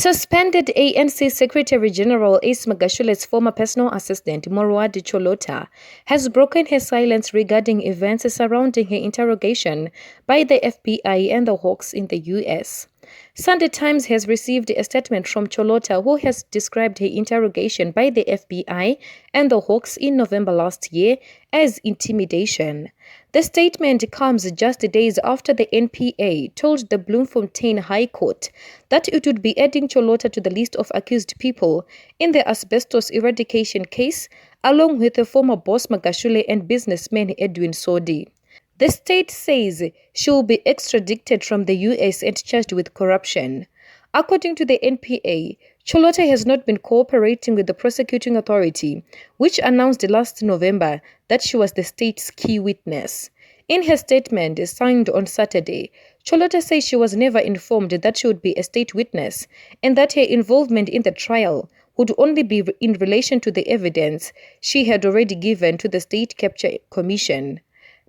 Suspended ANC Secretary General Ace Magashule's former personal assistant, Morwadi Cholota, has broken her silence regarding events surrounding her interrogation by the FBI and the Hawks in the U.S. Sunday Times has received a statement from Cholota, who has described her interrogation by the FBI and the Hawks in November last year as intimidation. The statement comes just days after the NPA told the Bloemfontein High Court that it would be adding Cholota to the list of accused people in the asbestos eradication case, along with the former boss Magashule and businessman Edwin Sodi. The state says she will be extradited from the U.S. and charged with corruption. According to the NPA, Cholota has not been cooperating with the prosecuting authority, which announced last November that she was the state's key witness. In her statement signed on Saturday, Cholota says she was never informed that she would be a state witness and that her involvement in the trial would only be in relation to the evidence she had already given to the State Capture Commission.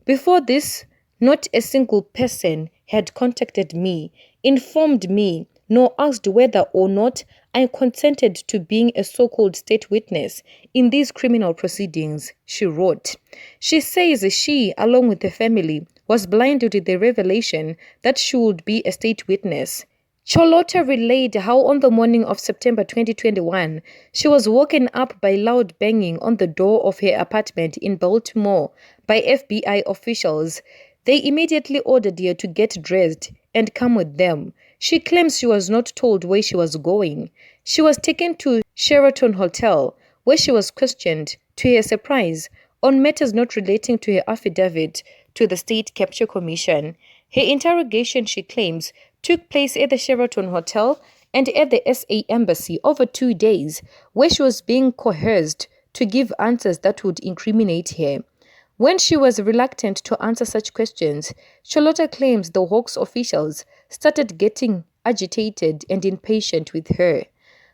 Before this, not a single person had contacted me, informed me, nor asked whether or not I consented to being a so-called state witness in these criminal proceedings, she wrote. She says she, along with the family, was blinded to the revelation that she would be a state witness. Cholota relayed how on the morning of September 2021, she was woken up by loud banging on the door of her apartment in Baltimore by FBI officials. They immediately ordered her to get dressed and come with them. She claims she was not told where she was going. She was taken to Sheraton Hotel, where she was questioned, to her surprise, on matters not relating to her affidavit to the State Capture Commission. Her interrogation, she claims, took place at the Sheraton Hotel and at the SA Embassy over 2 days, where she was being coerced to give answers that would incriminate her. When she was reluctant to answer such questions, Cholota claims the Hawks officials started getting agitated and impatient with her.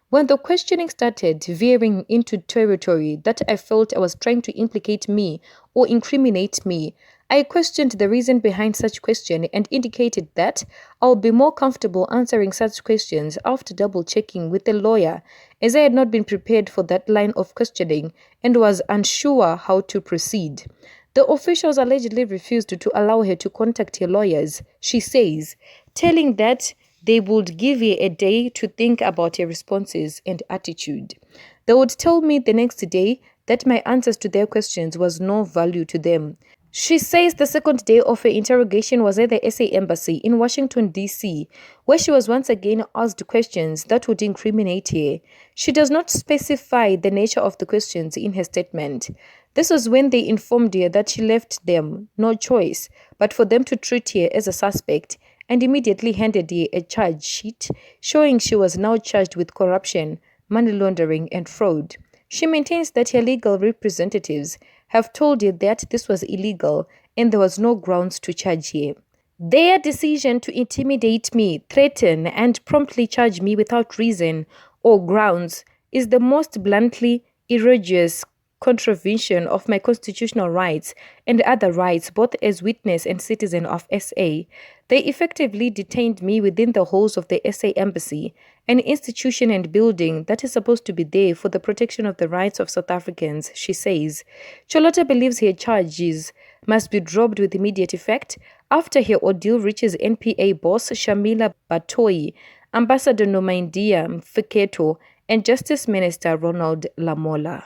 When the questioning started veering into territory that I felt I was trying to implicate me or incriminate me, I questioned the reason behind such question and indicated that I'll be more comfortable answering such questions after double-checking with a lawyer, as I had not been prepared for that line of questioning and was unsure how to proceed. The officials allegedly refused to allow her to contact her lawyers, she says, telling that they would give her a day to think about her responses and attitude. They would tell me the next day that my answers to their questions was no value to them. She says the second day of her interrogation was at the SA Embassy in Washington, D.C., where she was once again asked questions that would incriminate her. She does not specify the nature of the questions in her statement. This was when they informed her that she left them no choice but for them to treat her as a suspect, and immediately handed her a charge sheet showing she was now charged with corruption, money laundering, and fraud. She maintains that her legal representatives have told her that this was illegal and there was no grounds to charge her. Their decision to intimidate me, threaten, and promptly charge me without reason or grounds is the most bluntly egregious contravention of my constitutional rights and other rights, both as witness and citizen of SA. They effectively detained me within the halls of the SA Embassy, an institution and building that is supposed to be there for the protection of the rights of South Africans, she says. Cholota believes her charges must be dropped with immediate effect after her ordeal reaches NPA boss Shamila Batoyi, Ambassador Nomaindia Mfeketo, and Justice Minister Ronald Lamola.